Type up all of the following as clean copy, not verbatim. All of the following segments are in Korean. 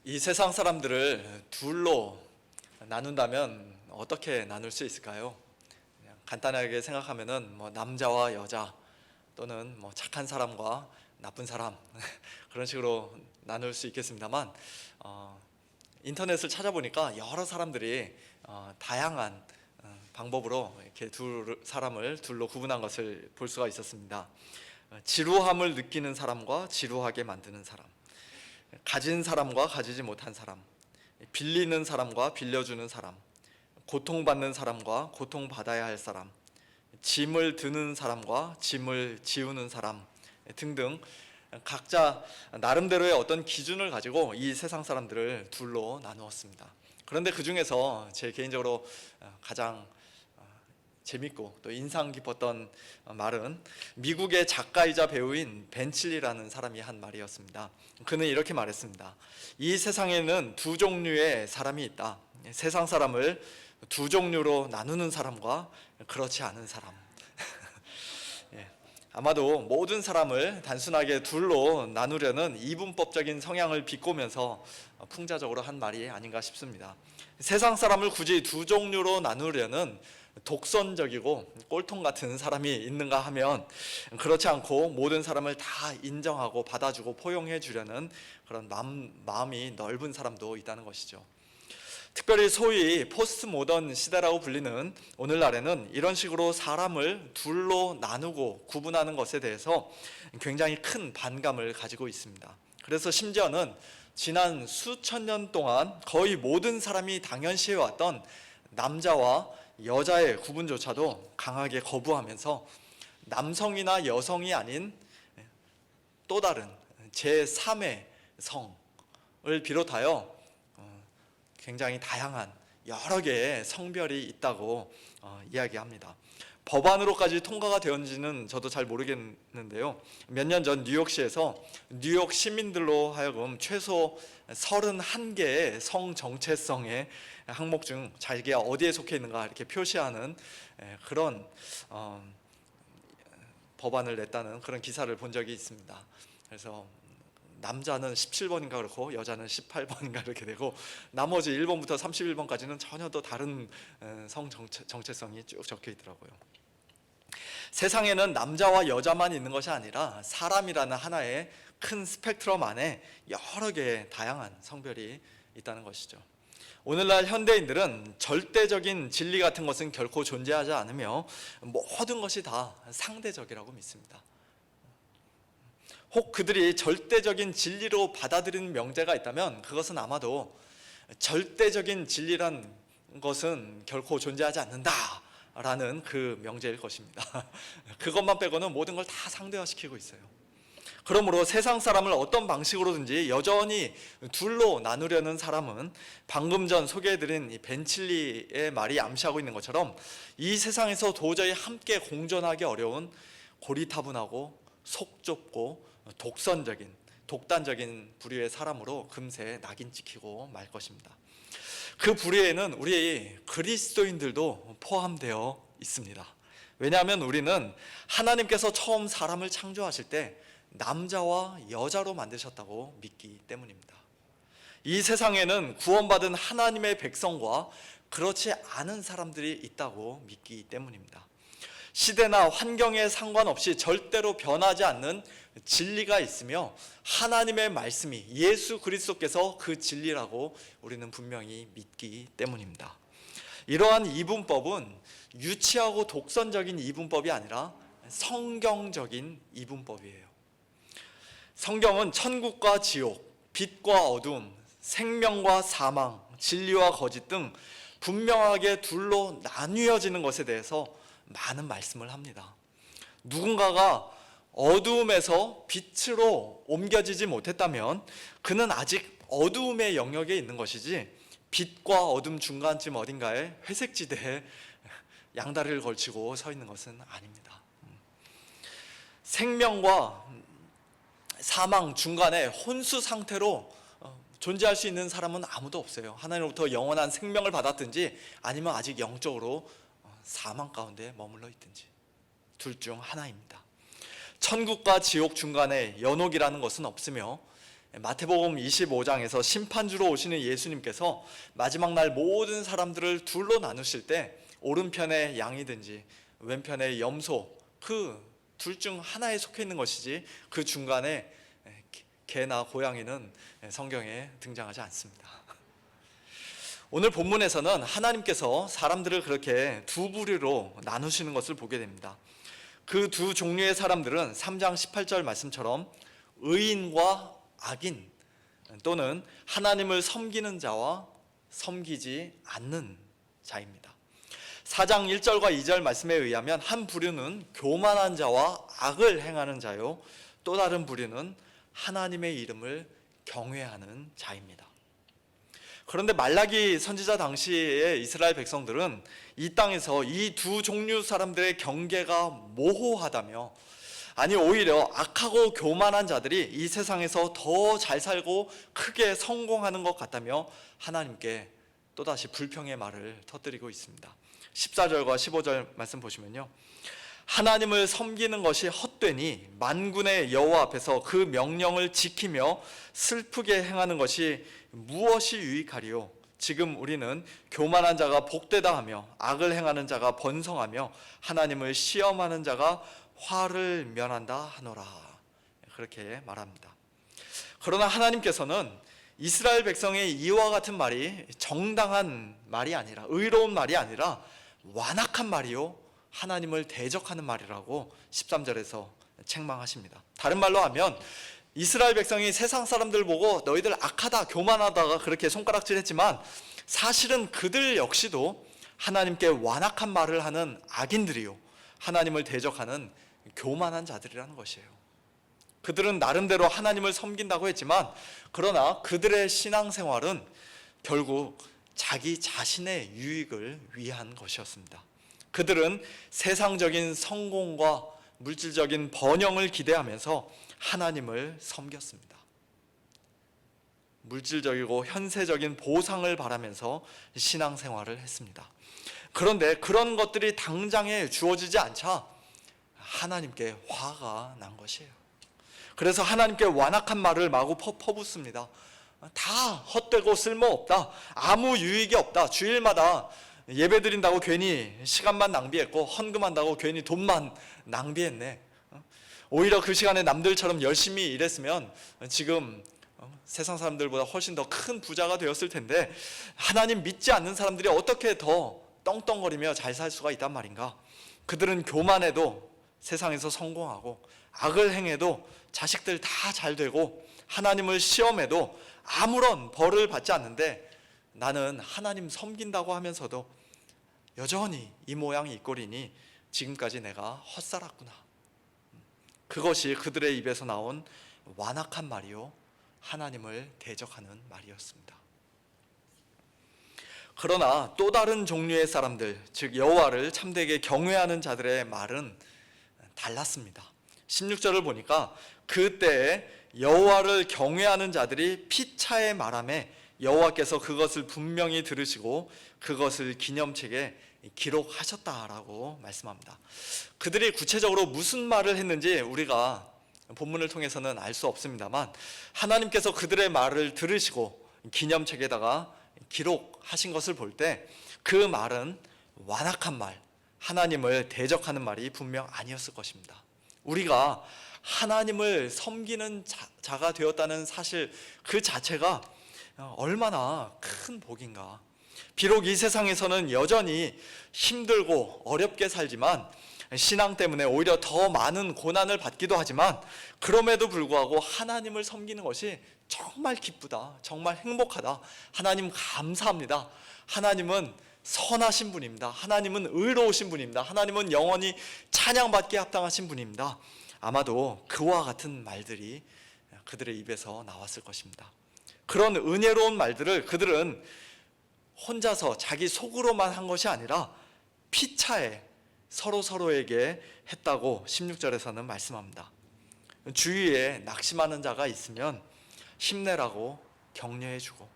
이 세상 사람들을 둘로 나눈다면 어떻게 나눌 수 있을까요? 그냥 간단하게 생각하면은 남자와 여자 또는 착한 사람과 나쁜 사람 그런 식으로 나눌 수 있겠습니다만 인터넷을 찾아보니까 여러 사람들이 다양한 방법으로 이렇게 두 사람을 둘로 구분한 것을 볼 수가 있었습니다. 지루함을 느끼는 사람과 지루하게 만드는 사람, 가진 사람과 가지지 못한 사람, 빌리는 사람과 빌려주는 사람, 고통받는 사람과 고통받아야 할 사람, 짐을 드는 사람과 짐을 지우는 사람 등등 각자 나름대로의 어떤 기준을 가지고 이 세상 사람들을 둘로 나누었습니다. 그런데 그 중에서 제 개인적으로 가장 재밌고 또 인상 깊었던 말은 미국의 작가이자 배우인 벤칠리라는 사람이 한 말이었습니다. 그는 이렇게 말했습니다. 이 세상에는 두 종류의 사람이 있다. 세상 사람을 두 종류로 나누는 사람과 그렇지 않은 사람. 아마도 모든 사람을 단순하게 둘로 나누려는 이분법적인 성향을 비꼬면서 풍자적으로 한 말이 아닌가 싶습니다. 세상 사람을 굳이 두 종류로 나누려는 독선적이고 꼴통 같은 사람이 있는가 하면 그렇지 않고 모든 사람을 다 인정하고 받아주고 포용해 주려는 그런 마음이 넓은 사람도 있다는 것이죠. 특별히 소위 포스트 모던 시대라고 불리는 오늘날에는 이런 식으로 사람을 둘로 나누고 구분하는 것에 대해서 굉장히 큰 반감을 가지고 있습니다. 그래서 심지어는 지난 수천 년 동안 거의 모든 사람이 당연시해왔던 남자와 여자의 구분조차도 강하게 거부하면서 남성이나 여성이 아닌 또 다른 제3의 성을 비롯하여 굉장히 다양한 여러 개의 성별이 있다고 이야기합니다. 법안으로까지 통과가 되었는지는 저도 잘 모르겠는데요. 몇 년 전 뉴욕시에서 뉴욕 시민들로 하여금 최소 31개의 성 정체성의 항목 중 자기가 어디에 속해 있는가 이렇게 표시하는 그런 법안을 냈다는 그런 기사를 본 적이 있습니다. 그래서 남자는 17번인가 그렇고 여자는 18번인가 이렇게 되고 나머지 1번부터 31번까지는 전혀 또 다른 성 정체성이 쭉 적혀 있더라고요. 세상에는 남자와 여자만 있는 것이 아니라 사람이라는 하나의 큰 스펙트럼 안에 여러 개의 다양한 성별이 있다는 것이죠. 오늘날 현대인들은 절대적인 진리 같은 것은 결코 존재하지 않으며 모든 것이 다 상대적이라고 믿습니다. 혹 그들이 절대적인 진리로 받아들이는 명제가 있다면 그것은 아마도 절대적인 진리란 것은 결코 존재하지 않는다라는 그 명제일 것입니다. 그것만 빼고는 모든 걸 다 상대화시키고 있어요. 그러므로 세상 사람을 어떤 방식으로든지 여전히 둘로 나누려는 사람은 방금 전 소개해드린 이 벤칠리의 말이 암시하고 있는 것처럼 이 세상에서 도저히 함께 공존하기 어려운 고리타분하고 속 좁고 독단적인 부류의 사람으로 금세 낙인 찍히고 말 것입니다. 그 부류에는 우리 그리스도인들도 포함되어 있습니다. 왜냐하면 우리는 하나님께서 처음 사람을 창조하실 때 남자와 여자로 만드셨다고 믿기 때문입니다. 이 세상에는 구원받은 하나님의 백성과 그렇지 않은 사람들이 있다고 믿기 때문입니다. 시대나 환경에 상관없이 절대로 변하지 않는 진리가 있으며 하나님의 말씀이 예수 그리스도께서 그 진리라고 우리는 분명히 믿기 때문입니다. 이러한 이분법은 유치하고 독선적인 이분법이 아니라 성경적인 이분법이에요. 성경은 천국과 지옥, 빛과 어둠, 생명과 사망, 진리와 거짓 등 분명하게 둘로 나뉘어지는 것에 대해서 많은 말씀을 합니다. 누군가가 어두움에서 빛으로 옮겨지지 못했다면 그는 아직 어두움의 영역에 있는 것이지 빛과 어둠 중간쯤 어딘가에 회색지대에 양다리를 걸치고 서 있는 것은 아닙니다. 생명과 사망 중간에 혼수 상태로 존재할 수 있는 사람은 아무도 없어요. 하나님으로부터 영원한 생명을 받았든지 아니면 아직 영적으로 사망 가운데 머물러 있든지 둘 중 하나입니다. 천국과 지옥 중간에 연옥이라는 것은 없으며 마태복음 25장에서 심판주로 오시는 예수님께서 마지막 날 모든 사람들을 둘로 나누실 때 오른편에 양이든지 왼편에 염소, 그 둘 중 하나에 속해 있는 것이지 그 중간에 개나 고양이는 성경에 등장하지 않습니다. 오늘 본문에서는 하나님께서 사람들을 그렇게 두 부류로 나누시는 것을 보게 됩니다. 그 두 종류의 사람들은 3장 18절 말씀처럼 의인과 악인, 또는 하나님을 섬기는 자와 섬기지 않는 자입니다. 4장 1절과 2절 말씀에 의하면 한 부류는 교만한 자와 악을 행하는 자요, 또 다른 부류는 하나님의 이름을 경외하는 자입니다. 그런데 말라기 선지자 당시의 이스라엘 백성들은 이 땅에서 이 두 종류 사람들의 경계가 모호하다며, 아니 오히려 악하고 교만한 자들이 이 세상에서 더 잘 살고 크게 성공하는 것 같다며 하나님께 또다시 불평의 말을 터뜨리고 있습니다. 14절과 15절 말씀 보시면요, 하나님을 섬기는 것이 헛되니 만군의 여호와 앞에서 그 명령을 지키며 슬프게 행하는 것이 무엇이 유익하리요? 지금 우리는 교만한 자가 복되다 하며 악을 행하는 자가 번성하며 하나님을 시험하는 자가 화를 면한다 하노라, 그렇게 말합니다. 그러나 하나님께서는 이스라엘 백성의 이와 같은 말이 정당한 말이 아니라, 의로운 말이 아니라 완악한 말이요 하나님을 대적하는 말이라고 13절에서 책망하십니다. 다른 말로 하면 이스라엘 백성이 세상 사람들 보고 너희들 악하다, 교만하다가 그렇게 손가락질했지만 사실은 그들 역시도 하나님께 완악한 말을 하는 악인들이요 하나님을 대적하는 교만한 자들이라는 것이에요. 그들은 나름대로 하나님을 섬긴다고 했지만 그러나 그들의 신앙생활은 결국 자기 자신의 유익을 위한 것이었습니다. 그들은 세상적인 성공과 물질적인 번영을 기대하면서 하나님을 섬겼습니다. 물질적이고 현세적인 보상을 바라면서 신앙생활을 했습니다. 그런데 그런 것들이 당장에 주어지지 않자 하나님께 화가 난 것이에요. 그래서 하나님께 완악한 말을 마구 퍼붓습니다. 다 헛되고 쓸모없다, 아무 유익이 없다, 주일마다 예배 드린다고 괜히 시간만 낭비했고 헌금한다고 괜히 돈만 낭비했네. 오히려 그 시간에 남들처럼 열심히 일했으면 지금 세상 사람들보다 훨씬 더 큰 부자가 되었을 텐데 하나님 믿지 않는 사람들이 어떻게 더 떵떵거리며 잘 살 수가 있단 말인가. 그들은 교만해도 세상에서 성공하고 악을 행해도 자식들 다 잘 되고 하나님을 시험해도 아무런 벌을 받지 않는데 나는 하나님 섬긴다고 하면서도 여전히 이 모양 이 꼴이니 지금까지 내가 헛살았구나. 그것이 그들의 입에서 나온 완악한 말이요 하나님을 대적하는 말이었습니다. 그러나 또 다른 종류의 사람들, 즉 여호와를 참되게 경외하는 자들의 말은 달랐습니다. 16절을 보니까 그때에 여호와를 경외하는 자들이 피차에 말하매 여호와께서 그것을 분명히 들으시고 그것을 기념책에 기록하셨다라고 말씀합니다. 그들이 구체적으로 무슨 말을 했는지 우리가 본문을 통해서는 알 수 없습니다만 하나님께서 그들의 말을 들으시고 기념책에다가 기록하신 것을 볼 때 그 말은 완악한 말, 하나님을 대적하는 말이 분명 아니었을 것입니다. 우리가 하나님을 섬기는 자가 되었다는 사실 그 자체가 얼마나 큰 복인가. 비록 이 세상에서는 여전히 힘들고 어렵게 살지만 신앙 때문에 오히려 더 많은 고난을 받기도 하지만 그럼에도 불구하고 하나님을 섬기는 것이 정말 기쁘다, 정말 행복하다, 하나님 감사합니다, 하나님은 선하신 분입니다, 하나님은 의로우신 분입니다, 하나님은 영원히 찬양받기에 합당하신 분입니다. 아마도 그와 같은 말들이 그들의 입에서 나왔을 것입니다. 그런 은혜로운 말들을 그들은 혼자서 자기 속으로만 한 것이 아니라 피차에 서로에게 했다고 16절에서는 말씀합니다. 주위에 낙심하는 자가 있으면 힘내라고 격려해주고,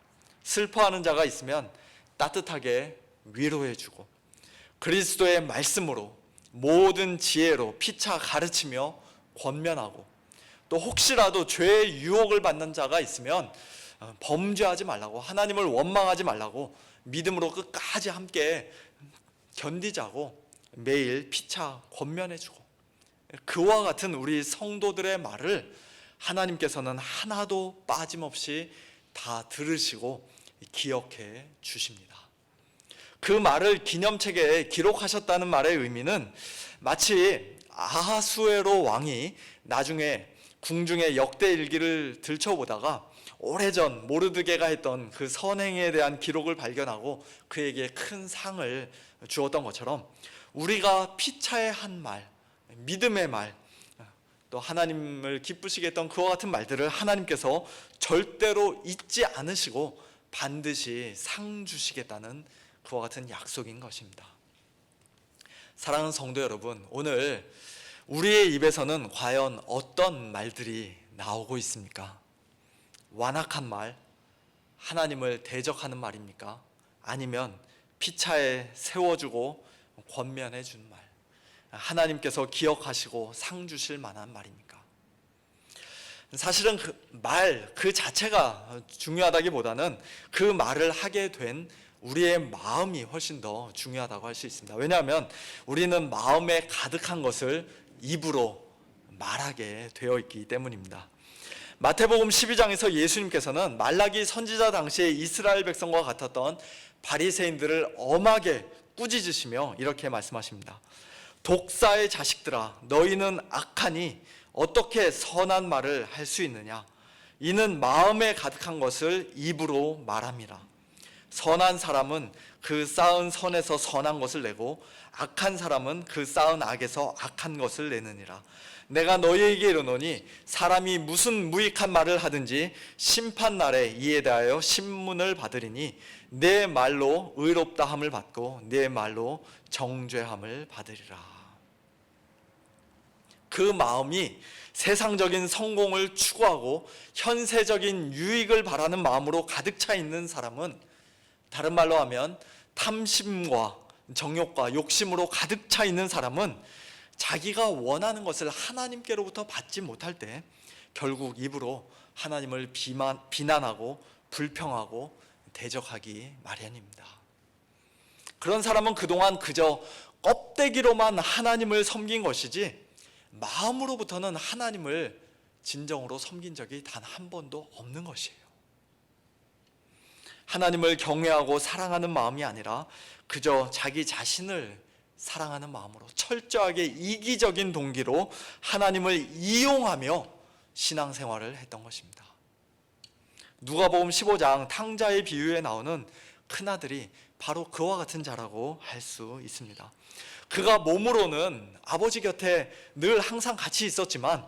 슬퍼하는 자가 있으면 따뜻하게 위로해주고, 그리스도의 말씀으로 모든 지혜로 피차 가르치며 권면하고, 또 혹시라도 죄의 유혹을 받는 자가 있으면 범죄하지 말라고, 하나님을 원망하지 말라고, 믿음으로 끝까지 함께 견디자고 매일 피차 권면해주고, 그와 같은 우리 성도들의 말을 하나님께서는 하나도 빠짐없이 다 들으시고 기억해 주십니다. 그 말을 기념책에 기록하셨다는 말의 의미는 마치 아하수에로 왕이 나중에 궁중의 역대 일기를 들춰보다가 오래전 모르드게가 했던 그 선행에 대한 기록을 발견하고 그에게 큰 상을 주었던 것처럼, 우리가 피차에 한 말, 믿음의 말, 또 하나님을 기쁘시게 했던 그와 같은 말들을 하나님께서 절대로 잊지 않으시고 반드시 상 주시겠다는 그와 같은 약속인 것입니다. 사랑하는 성도 여러분, 오늘 우리의 입에서는 과연 어떤 말들이 나오고 있습니까? 완악한 말, 하나님을 대적하는 말입니까? 아니면 피차에 세워주고 권면해 주는 말, 하나님께서 기억하시고 상 주실 만한 말입니까? 사실은 그 말 그 자체가 중요하다기보다는 그 말을 하게 된 우리의 마음이 훨씬 더 중요하다고 할 수 있습니다. 왜냐하면 우리는 마음에 가득한 것을 입으로 말하게 되어 있기 때문입니다. 마태복음 12장에서 예수님께서는 말라기 선지자 당시에 이스라엘 백성과 같았던 바리새인들을 엄하게 꾸짖으시며 이렇게 말씀하십니다. 독사의 자식들아, 너희는 악하니 어떻게 선한 말을 할 수 있느냐? 이는 마음에 가득한 것을 입으로 말함이라. 선한 사람은 그 쌓은 선에서 선한 것을 내고 악한 사람은 그 쌓은 악에서 악한 것을 내느니라. 내가 너희에게 이르노니 사람이 무슨 무익한 말을 하든지 심판날에 이에 대하여 신문을 받으리니 내 말로 의롭다함을 받고 내 말로 정죄함을 받으리라. 그 마음이 세상적인 성공을 추구하고 현세적인 유익을 바라는 마음으로 가득 차 있는 사람은, 다른 말로 하면 탐심과 정욕과 욕심으로 가득 차 있는 사람은 자기가 원하는 것을 하나님께로부터 받지 못할 때 결국 입으로 하나님을 비난하고 불평하고 대적하기 마련입니다. 그런 사람은 그동안 그저 껍데기로만 하나님을 섬긴 것이지 마음으로부터는 하나님을 진정으로 섬긴 적이 단 한 번도 없는 것이에요. 하나님을 경외하고 사랑하는 마음이 아니라 그저 자기 자신을 사랑하는 마음으로 철저하게 이기적인 동기로 하나님을 이용하며 신앙생활을 했던 것입니다. 누가복음 15장 탕자의 비유에 나오는 큰아들이 바로 그와 같은 자라고 할 수 있습니다. 그가 몸으로는 아버지 곁에 늘 항상 같이 있었지만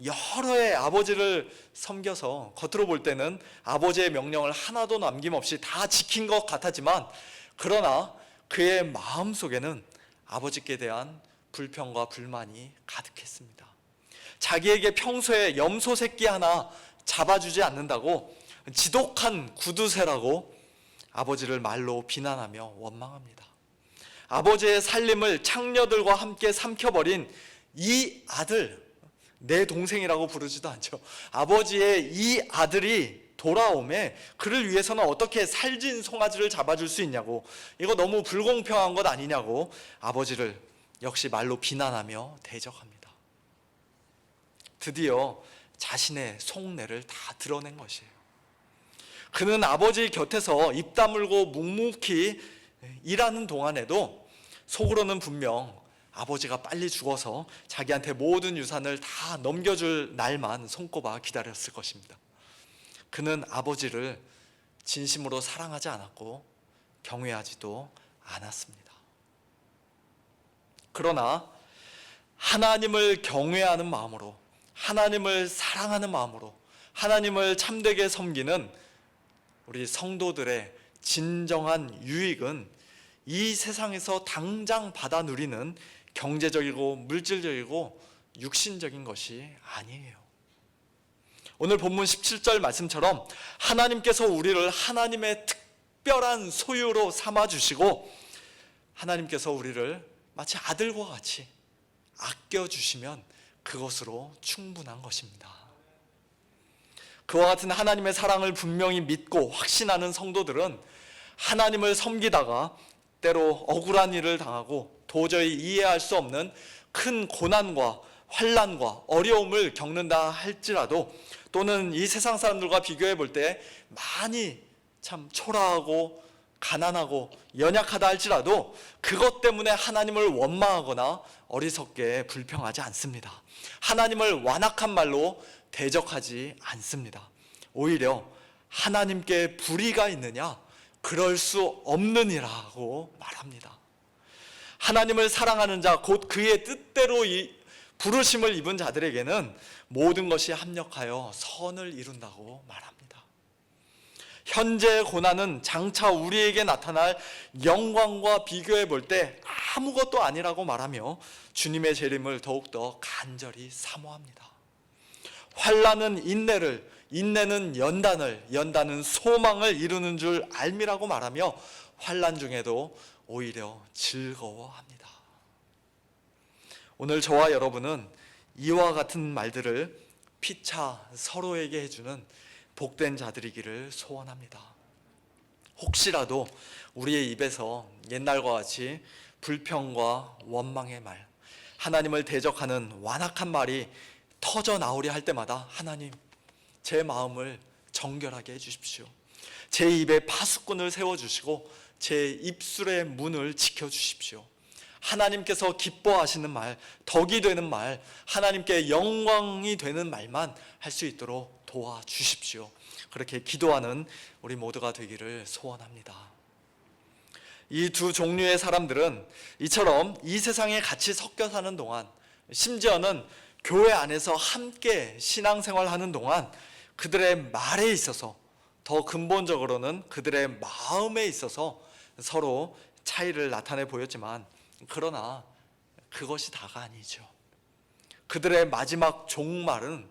여러 해 아버지를 섬겨서 겉으로 볼 때는 아버지의 명령을 하나도 남김없이 다 지킨 것 같았지만, 그러나 그의 마음속에는 아버지께 대한 불평과 불만이 가득했습니다. 자기에게 평소에 염소 새끼 하나 잡아주지 않는다고 지독한 구두쇠라고 아버지를 말로 비난하며 원망합니다. 아버지의 살림을 창녀들과 함께 삼켜버린 이 아들, 내 동생이라고 부르지도 않죠. 아버지의 이 아들이 돌아오매 그를 위해서는 어떻게 살진 송아지를 잡아줄 수 있냐고, 이거 너무 불공평한 것 아니냐고 아버지를 역시 말로 비난하며 대적합니다. 드디어 자신의 속내를 다 드러낸 것이에요. 그는 아버지 곁에서 입 다물고 묵묵히 일하는 동안에도 속으로는 분명 아버지가 빨리 죽어서 자기한테 모든 유산을 다 넘겨줄 날만 손꼽아 기다렸을 것입니다. 그는 아버지를 진심으로 사랑하지 않았고 경외하지도 않았습니다. 그러나 하나님을 경외하는 마음으로, 하나님을 사랑하는 마음으로 하나님을 참되게 섬기는 우리 성도들의 진정한 유익은 이 세상에서 당장 받아 누리는 경제적이고 물질적이고 육신적인 것이 아니에요. 오늘 본문 17절 말씀처럼 하나님께서 우리를 하나님의 특별한 소유로 삼아주시고 하나님께서 우리를 마치 아들과 같이 아껴주시면 그것으로 충분한 것입니다. 그와 같은 하나님의 사랑을 분명히 믿고 확신하는 성도들은 하나님을 섬기다가 때로 억울한 일을 당하고 도저히 이해할 수 없는 큰 고난과 환난과 어려움을 겪는다 할지라도, 또는 이 세상 사람들과 비교해 볼 때 많이 참 초라하고 가난하고 연약하다 할지라도 그것 때문에 하나님을 원망하거나 어리석게 불평하지 않습니다. 하나님을 완악한 말로 대적하지 않습니다. 오히려 하나님께 불의가 있느냐? 그럴 수 없느니라고 말합니다. 하나님을 사랑하는 자, 곧 그의 뜻대로 부르심을 입은 자들에게는 모든 것이 합력하여 선을 이룬다고 말합니다. 현재의 고난은 장차 우리에게 나타날 영광과 비교해 볼 때 아무것도 아니라고 말하며 주님의 재림을 더욱더 간절히 사모합니다. 환난은 인내를, 인내는 연단을, 연단은 소망을 이루는 줄 알미라고 말하며 환난 중에도 오히려 즐거워합니다. 오늘 저와 여러분은 이와 같은 말들을 피차 서로에게 해주는 복된 자들이기를 소원합니다. 혹시라도 우리의 입에서 옛날과 같이 불평과 원망의 말, 하나님을 대적하는 완악한 말이 터져 나오려 할 때마다 하나님, 제 마음을 정결하게 해주십시오. 제 입에 파수꾼을 세워주시고 제 입술의 문을 지켜주십시오. 하나님께서 기뻐하시는 말, 덕이 되는 말, 하나님께 영광이 되는 말만 할 수 있도록 도와주십시오. 그렇게 기도하는 우리 모두가 되기를 소원합니다. 이 두 종류의 사람들은 이처럼 이 세상에 같이 섞여 사는 동안, 심지어는 교회 안에서 함께 신앙생활하는 동안 그들의 말에 있어서, 더 근본적으로는 그들의 마음에 있어서 서로 차이를 나타내 보였지만, 그러나 그것이 다가 아니죠. 그들의 마지막 종말은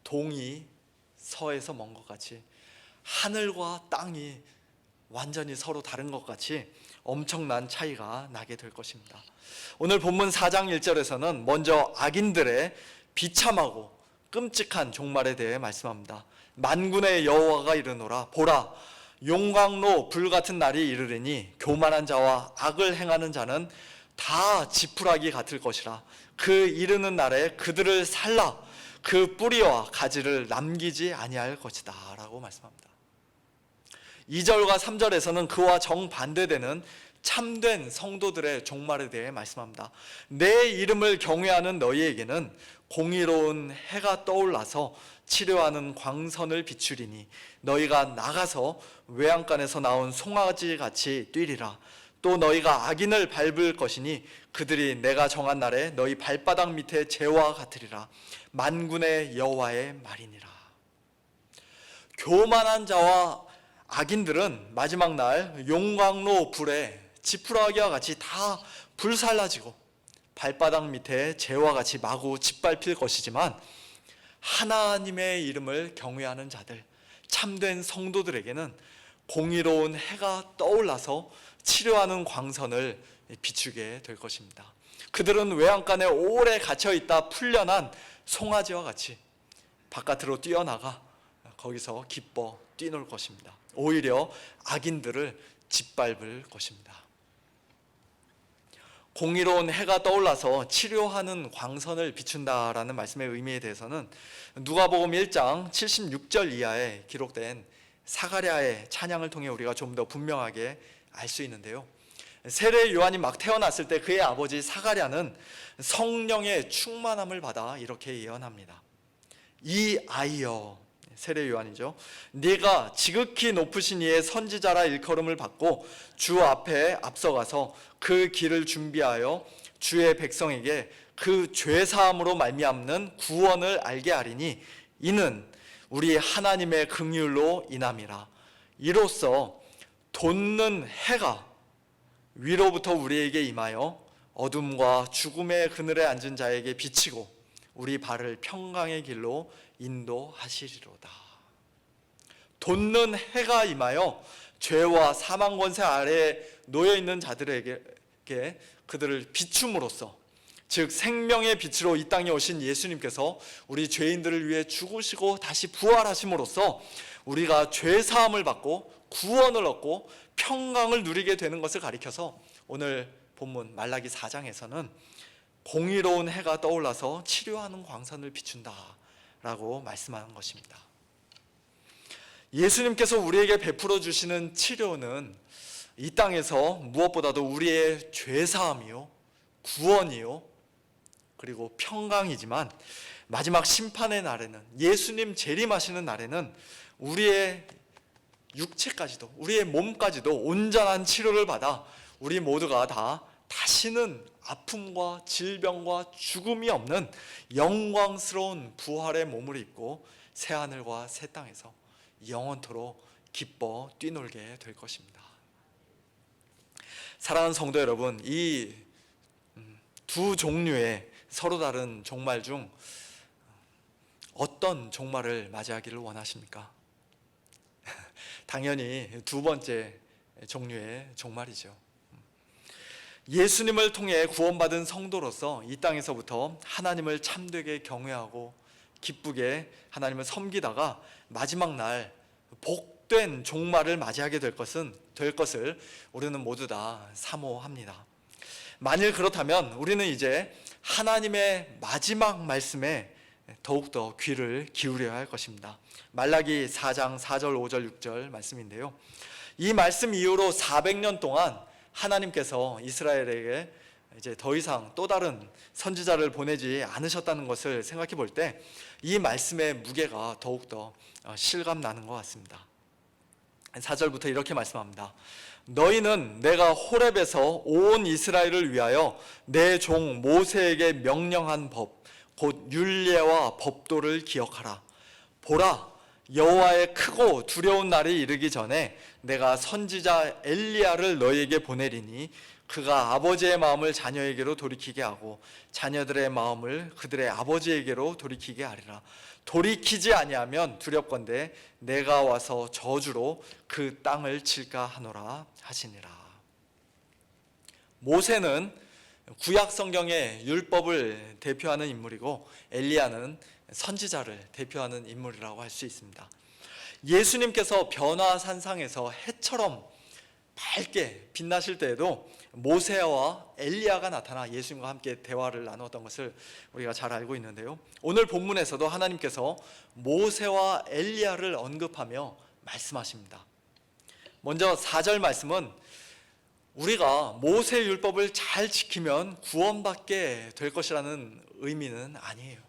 동이 서에서 먼 것 같이, 하늘과 땅이 완전히 서로 다른 것 같이 엄청난 차이가 나게 될 것입니다. 오늘 본문 4장 1절에서는 먼저 악인들의 비참하고 끔찍한 종말에 대해 말씀합니다. 만군의 여호와가 이르노라, 보라, 용광로 불같은 날이 이르리니 교만한 자와 악을 행하는 자는 다 지푸라기 같을 것이라. 그 이르는 날에 그들을 살라 그 뿌리와 가지를 남기지 아니할 것이다 라고 말씀합니다. 2절과 3절에서는 그와 정반대되는 참된 성도들의 종말에 대해 말씀합니다. 내 이름을 경외하는 너희에게는 공의로운 해가 떠올라서 치료하는 광선을 비추리니 너희가 나가서 외양간에서 나온 송아지 같이 뛰리라. 또 너희가 악인을 밟을 것이니 그들이 내가 정한 날에 너희 발바닥 밑에 재와 같으리라. 만군의 여호와의 말이니라. 교만한 자와 악인들은 마지막 날 용광로 불에 지푸라기와 같이 다 불살라지고 발바닥 밑에 재와 같이 마구 짓밟힐 것이지만, 하나님의 이름을 경외하는 자들, 참된 성도들에게는 공의로운 해가 떠올라서 치료하는 광선을 비추게 될 것입니다. 그들은 외양간에 오래 갇혀있다 풀려난 송아지와 같이 바깥으로 뛰어나가 거기서 기뻐 뛰놀 것입니다. 오히려 악인들을 짓밟을 것입니다. 공의로운 해가 떠올라서 치료하는 광선을 비춘다라는 말씀의 의미에 대해서는 누가복음 1장 76절 이하에 기록된 사가랴의 찬양을 통해 우리가 좀 더 분명하게 알 수 있는데요. 세례 요한이 막 태어났을 때 그의 아버지 사가랴는 성령의 충만함을 받아 이렇게 예언합니다. 이 아이여, 세례 요한이죠, 네가 지극히 높으신 이의 선지자라 일컬음을 받고 주 앞에 앞서가서 그 길을 준비하여 주의 백성에게 그 죄사함으로 말미암는 구원을 알게 하리니 이는 우리 하나님의 긍휼로 인함이라. 이로써 돋는 해가 위로부터 우리에게 임하여 어둠과 죽음의 그늘에 앉은 자에게 비치고 우리 발을 평강의 길로 인도하시리로다. 돋는 해가 임하여 죄와 사망 권세 아래에 놓여 있는 자들에게 그들을 비춤으로써 즉 생명의 빛으로 이 땅에 오신 예수님께서 우리 죄인들을 위해 죽으시고 다시 부활하심으로써 우리가 죄 사함을 받고 구원을 얻고 평강을 누리게 되는 것을 가리켜서 오늘 본문 말라기 4장에서는 공의로운 해가 떠올라서 치료하는 광선을 비춘다 라고 말씀하는 것입니다. 예수님께서 우리에게 베풀어 주시는 치료는 이 땅에서 무엇보다도 우리의 죄 사함이요, 구원이요, 그리고 평강이지만 마지막 심판의 날에는, 예수님 재림하시는 날에는 우리의 육체까지도, 우리의 몸까지도 온전한 치료를 받아 우리 모두가 다 다시는 아픔과 질병과 죽음이 없는 영광스러운 부활의 몸을 입고 새하늘과 새 땅에서 영원토록 기뻐 뛰놀게 될 것입니다. 사랑하는 성도 여러분, 이 두 종류의 서로 다른 종말 중 어떤 종말을 맞이하기를 원하십니까? 당연히 두 번째 종류의 종말이죠. 예수님을 통해 구원받은 성도로서 이 땅에서부터 하나님을 참되게 경외하고 기쁘게 하나님을 섬기다가 마지막 날 복된 종말을 맞이하게 될 것을 우리는 모두 다 사모합니다. 만일 그렇다면 우리는 이제 하나님의 마지막 말씀에 더욱더 귀를 기울여야 할 것입니다. 말라기 4장 4절 5절 6절 말씀인데요, 이 말씀 이후로 400년 동안 하나님께서 이스라엘에게 이제 더 이상 또 다른 선지자를 보내지 않으셨다는 것을 생각해 볼 때 이 말씀의 무게가 더욱더 실감나는 것 같습니다. 4절부터 이렇게 말씀합니다. 너희는 내가 호렙에서 온 이스라엘을 위하여 내 종 모세에게 명령한 법, 곧 율례와 법도를 기억하라. 보라, 여호와의 크고 두려운 날이 이르기 전에 내가 선지자 엘리야를 너희에게 보내리니 그가 아버지의 마음을 자녀에게로 돌이키게 하고 자녀들의 마음을 그들의 아버지에게로 돌이키게 하리라. 돌이키지 아니하면 두렵건대 내가 와서 저주로 그 땅을 칠까 하노라 하시니라. 모세는 구약 성경의 율법을 대표하는 인물이고 엘리야는 선지자를 대표하는 인물이라고 할 수 있습니다. 예수님께서 변화산상에서 해처럼 밝게 빛나실 때에도 모세와 엘리야가 나타나 예수님과 함께 대화를 나누었던 것을 우리가 잘 알고 있는데요, 오늘 본문에서도 하나님께서 모세와 엘리야를 언급하며 말씀하십니다. 먼저 4절 말씀은 우리가 모세 율법을 잘 지키면 구원받게 될 것이라는 의미는 아니에요.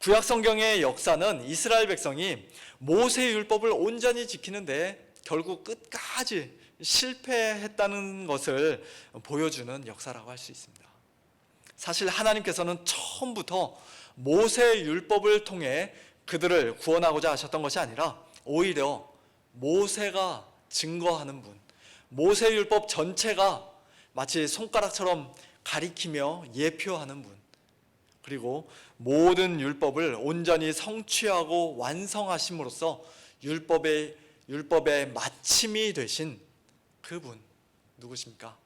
구약 성경의 역사는 이스라엘 백성이 모세 율법을 온전히 지키는데 결국 끝까지 실패했다는 것을 보여주는 역사라고 할 수 있습니다. 사실 하나님께서는 처음부터 모세 율법을 통해 그들을 구원하고자 하셨던 것이 아니라 오히려 모세가 증거하는 분, 모세 율법 전체가 마치 손가락처럼 가리키며 예표하는 분, 그리고 모든 율법을 온전히 성취하고 완성하심으로써 율법의 마침이 되신 그분 누구십니까?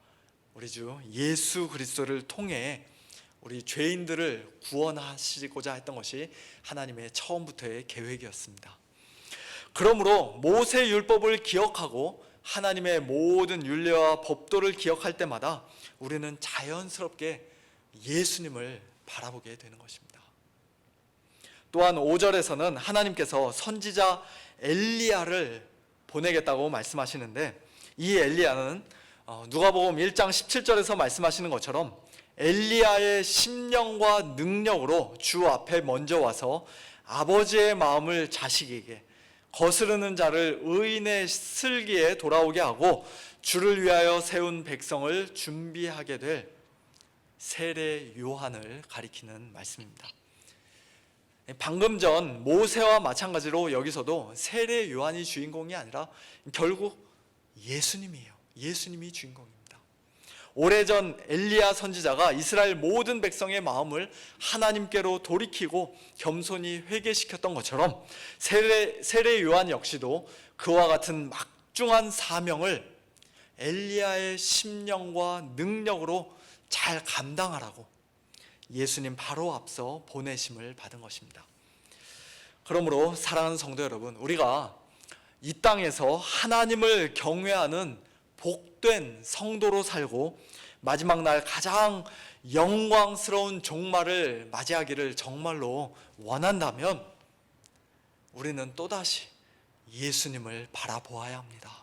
우리 주 예수 그리스도를 통해 우리 죄인들을 구원하시고자 했던 것이 하나님의 처음부터의 계획이었습니다. 그러므로 모세 율법을 기억하고 하나님의 모든 율례와 법도를 기억할 때마다 우리는 자연스럽게 예수님을 바라보게 되는 것입니다. 또한 5절에서는 하나님께서 선지자 엘리야를 보내겠다고 말씀하시는데, 이 엘리야는 누가복음 1장 17절에서 말씀하시는 것처럼 엘리야의 심령과 능력으로 주 앞에 먼저 와서 아버지의 마음을 자식에게, 거스르는 자를 의인의 슬기에 돌아오게 하고 주를 위하여 세운 백성을 준비하게 될 세례 요한을 가리키는 말씀입니다. 방금 전 모세와 마찬가지로 여기서도 세례 요한이 주인공이 아니라 결국 예수님이에요. 예수님이 주인공입니다. 오래전 엘리야 선지자가 이스라엘 모든 백성의 마음을 하나님께로 돌이키고 겸손히 회개시켰던 것처럼 세례 요한 역시도 그와 같은 막중한 사명을 엘리야의 심령과 능력으로 잘 감당하라고, 예수님 바로 앞서 보내심을 받은 것입니다. 그러므로 사랑하는 성도 여러분, 우리가 이 땅에서 하나님을 경외하는 복된 성도로 살고 마지막 날 가장 영광스러운 종말을 맞이하기를 정말로 원한다면 우리는 또다시 예수님을 바라보아야 합니다.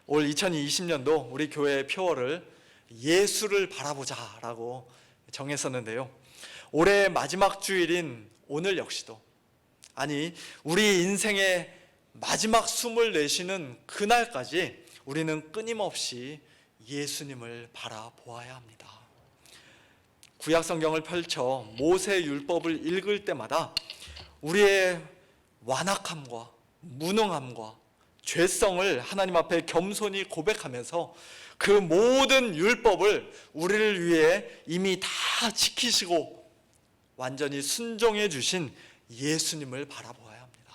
올 2020년도 우리 교회의 표어를 예수를 바라보자라고 정했었는데요. 올해의 마지막 주일인 오늘 역시도, 아니 우리 인생의 마지막 숨을 내쉬는 그날까지 우리는 끊임없이 예수님을 바라보아야 합니다. 구약 성경을 펼쳐 모세 율법을 읽을 때마다 우리의 완악함과 무능함과 죄성을 하나님 앞에 겸손히 고백하면서 그 모든 율법을 우리를 위해 이미 다 지키시고 완전히 순종해 주신 예수님을 바라보아야 합니다.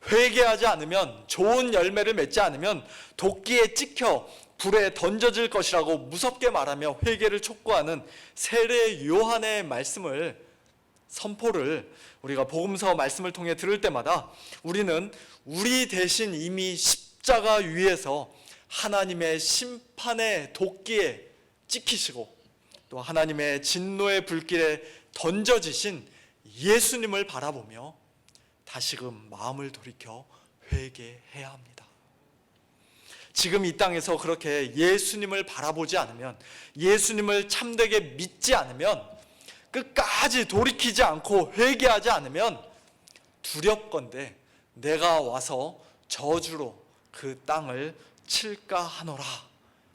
회개하지 않으면, 좋은 열매를 맺지 않으면 도끼에 찍혀 불에 던져질 것이라고 무섭게 말하며 회개를 촉구하는 세례 요한의 말씀을, 선포를 우리가 복음서 말씀을 통해 들을 때마다 우리는 우리 대신 이미 십자가 위에서 하나님의 심판의 도끼에 찍히시고 또 하나님의 진노의 불길에 던져지신 예수님을 바라보며 다시금 마음을 돌이켜 회개해야 합니다. 지금 이 땅에서 그렇게 예수님을 바라보지 않으면, 예수님을 참되게 믿지 않으면, 끝까지 돌이키지 않고 회개하지 않으면 두렵건대 내가 와서 저주로 그 땅을 칠까 하노라.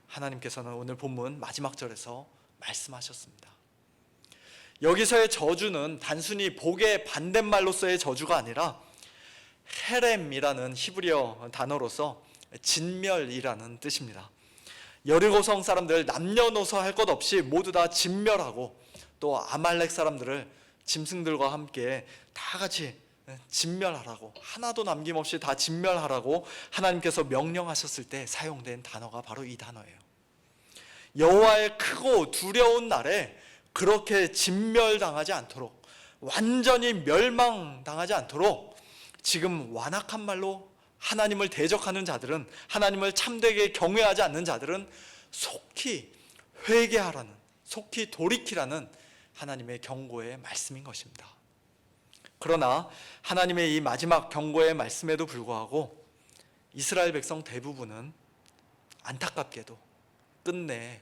하나님께서는 오늘 본문 마지막 절에서 말씀하셨습니다. 여기서의 저주는 단순히 복의 반대말로서의 저주가 아니라 헤렘이라는 히브리어 단어로서 진멸이라는 뜻입니다. 여리고성 사람들 남녀노소 할 것 없이 모두 다 진멸하고 또 아말렉 사람들을 짐승들과 함께 다 같이 진멸하라고, 하나도 남김없이 다 진멸하라고 하나님께서 명령하셨을 때 사용된 단어가 바로 이 단어예요. 여호와의 크고 두려운 날에 그렇게 진멸당하지 않도록, 완전히 멸망당하지 않도록 지금 완악한 말로 하나님을 대적하는 자들은, 하나님을 참되게 경외하지 않는 자들은 속히 회개하라는, 속히 돌이키라는 하나님의 경고의 말씀인 것입니다. 그러나 하나님의 이 마지막 경고의 말씀에도 불구하고 이스라엘 백성 대부분은 안타깝게도 끝내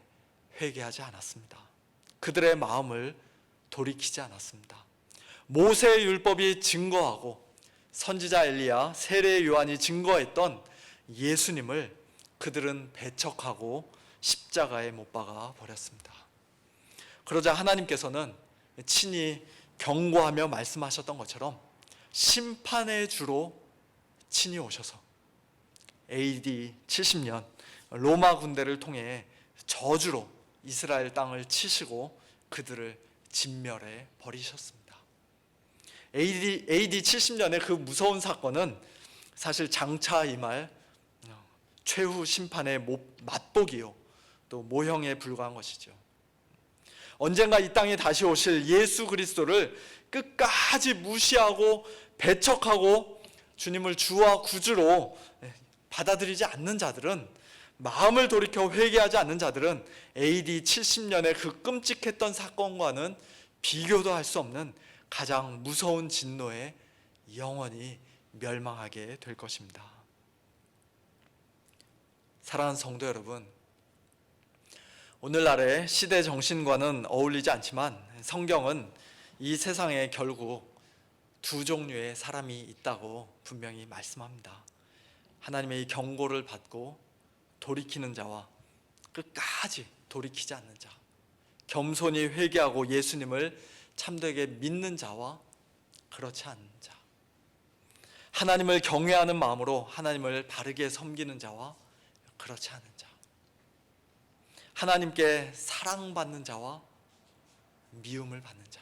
회개하지 않았습니다. 그들의 마음을 돌이키지 않았습니다. 모세의 율법이 증거하고 선지자 엘리야, 세례 요한이 증거했던 예수님을 그들은 배척하고 십자가에 못 박아 버렸습니다. 그러자 하나님께서는 친히 경고하며 말씀하셨던 것처럼 심판의 주로 친히 오셔서 AD 70년 로마 군대를 통해 저주로 이스라엘 땅을 치시고 그들을 진멸해 버리셨습니다. AD 70년의 그 무서운 사건은 사실 장차 임할 최후 심판의 맛보기요, 또 모형에 불과한 것이죠. 언젠가 이 땅에 다시 오실 예수 그리스도를 끝까지 무시하고 배척하고 주님을 주와 구주로 받아들이지 않는 자들은, 마음을 돌이켜 회개하지 않는 자들은 AD 70년의 그 끔찍했던 사건과는 비교도 할 수 없는 가장 무서운 진노에 영원히 멸망하게 될 것입니다. 사랑하는 성도 여러분, 오늘날의 시대 정신과는 어울리지 않지만 성경은 이 세상에 결국 두 종류의 사람이 있다고 분명히 말씀합니다. 하나님의 이 경고를 받고 돌이키는 자와 끝까지 돌이키지 않는 자, 겸손히 회개하고 예수님을 참되게 믿는 자와 그렇지 않은 자, 하나님을 경외하는 마음으로 하나님을 바르게 섬기는 자와 그렇지 않은 자, 하나님께 사랑받는 자와 미움을 받는 자,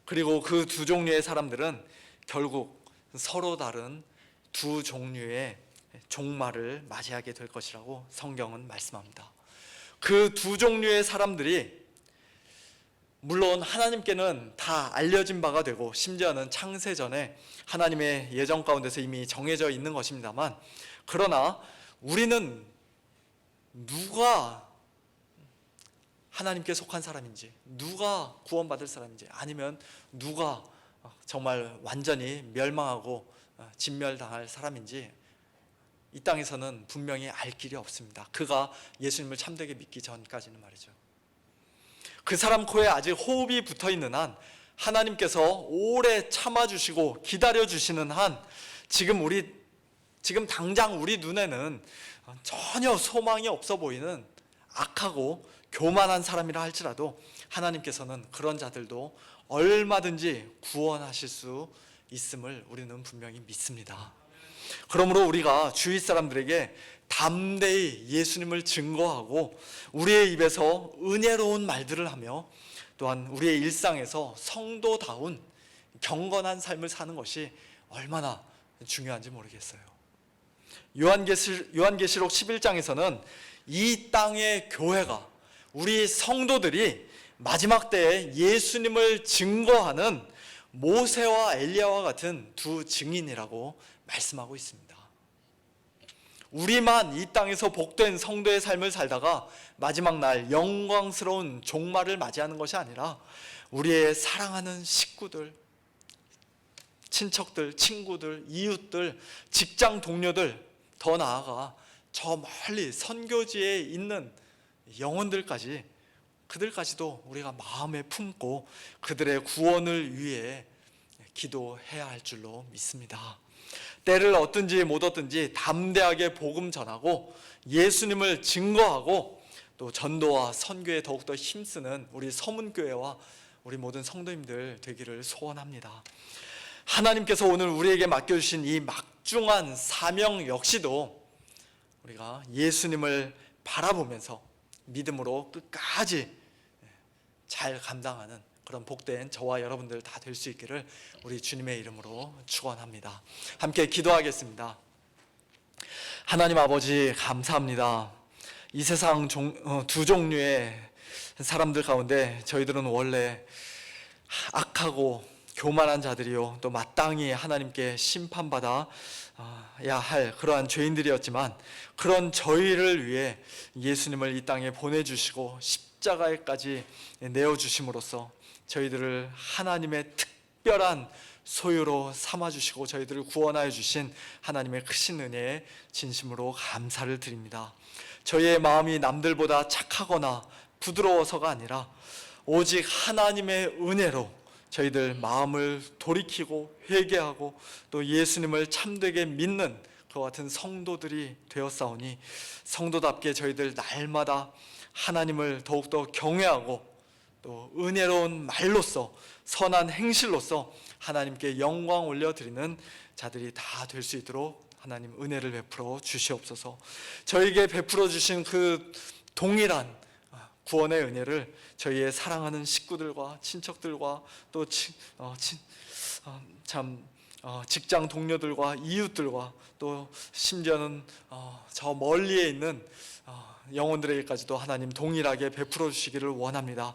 그리고 그 두 종류의 사람들은 결국 서로 다른 두 종류의 종말을 맞이하게 될 것이라고 성경은 말씀합니다. 그 두 종류의 사람들이 물론 하나님께는 다 알려진 바가 되고 심지어는 창세전에 하나님의 예정 가운데서 이미 정해져 있는 것입니다만, 그러나 우리는 누가 하나님께 속한 사람인지, 누가 구원받을 사람인지, 아니면 누가 정말 완전히 멸망하고 진멸당할 사람인지 이 땅에서는 분명히 알 길이 없습니다. 그가 예수님을 참되게 믿기 전까지는 말이죠. 그 사람 코에 아직 호흡이 붙어있는 한, 하나님께서 오래 참아주시고 기다려주시는 한, 지금 당장 우리 눈에는 전혀 소망이 없어 보이는 악하고 교만한 사람이라 할지라도 하나님께서는 그런 자들도 얼마든지 구원하실 수 있음을 우리는 분명히 믿습니다. 그러므로 우리가 주위 사람들에게 담대히 예수님을 증거하고 우리의 입에서 은혜로운 말들을 하며 또한 우리의 일상에서 성도다운 경건한 삶을 사는 것이 얼마나 중요한지 모르겠어요. 요한계시록 11장에서는 이 땅의 교회가, 우리 성도들이 마지막 때에 예수님을 증거하는 모세와 엘리야와 같은 두 증인이라고 말씀하고 있습니다. 우리만 이 땅에서 복된 성도의 삶을 살다가 마지막 날 영광스러운 종말을 맞이하는 것이 아니라 우리의 사랑하는 식구들, 친척들, 친구들, 이웃들, 직장 동료들, 더 나아가 저 멀리 선교지에 있는 영혼들까지, 그들까지도 우리가 마음에 품고 그들의 구원을 위해 기도해야 할 줄로 믿습니다. 때를 얻든지 못 얻든지 담대하게 복음 전하고 예수님을 증거하고 또 전도와 선교에 더욱더 힘쓰는 우리 서문교회와 우리 모든 성도님들 되기를 소원합니다. 하나님께서 오늘 우리에게 맡겨주신 이 막중한 사명 역시도 우리가 예수님을 바라보면서 믿음으로 끝까지 잘 감당하는 그런 복된 저와 여러분들 다 될 수 있기를 우리 주님의 이름으로 축원합니다. 함께 기도하겠습니다. 하나님 아버지, 감사합니다. 이 세상 두 종류의 사람들 가운데 저희들은 원래 악하고 교만한 자들이요, 또 마땅히 하나님께 심판받아 야 할 그러한 죄인들이었지만, 그런 저희를 위해 예수님을 이 땅에 보내주시고 십자가에까지 내어주심으로써 저희들을 하나님의 특별한 소유로 삼아주시고 저희들을 구원하여 주신 하나님의 크신 은혜에 진심으로 감사를 드립니다. 저희의 마음이 남들보다 착하거나 부드러워서가 아니라 오직 하나님의 은혜로 저희들 마음을 돌이키고 회개하고 또 예수님을 참되게 믿는 그와 같은 성도들이 되었사오니, 성도답게 저희들 날마다 하나님을 더욱더 경외하고 또 은혜로운 말로써, 선한 행실로써 하나님께 영광 올려드리는 자들이 다 될 수 있도록 하나님 은혜를 베풀어 주시옵소서. 저에게 베풀어 주신 그 동일한 구원의 은혜를 저희의 사랑하는 식구들과 친척들과 또 직장 동료들과 이웃들과 또 심지어는 저 멀리에 있는 영혼들에게까지도 하나님 동일하게 베풀어 주시기를 원합니다.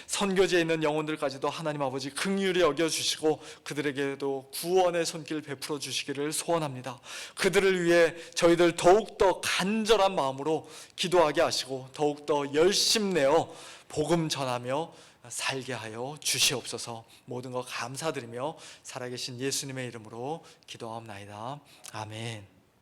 선교지에 있는 영혼들까지도 하나님 아버지 긍휼히 여겨주시고 그들에게도 구원의 손길 베풀어 주시기를 소원합니다. 그들을 위해 저희들 더욱더 간절한 마음으로 기도하게 하시고 더욱더 열심내어 복음 전하며 살게 하여 주시옵소서. 모든 것 감사드리며 살아계신 예수님의 이름으로 기도하옵나이다. 아멘.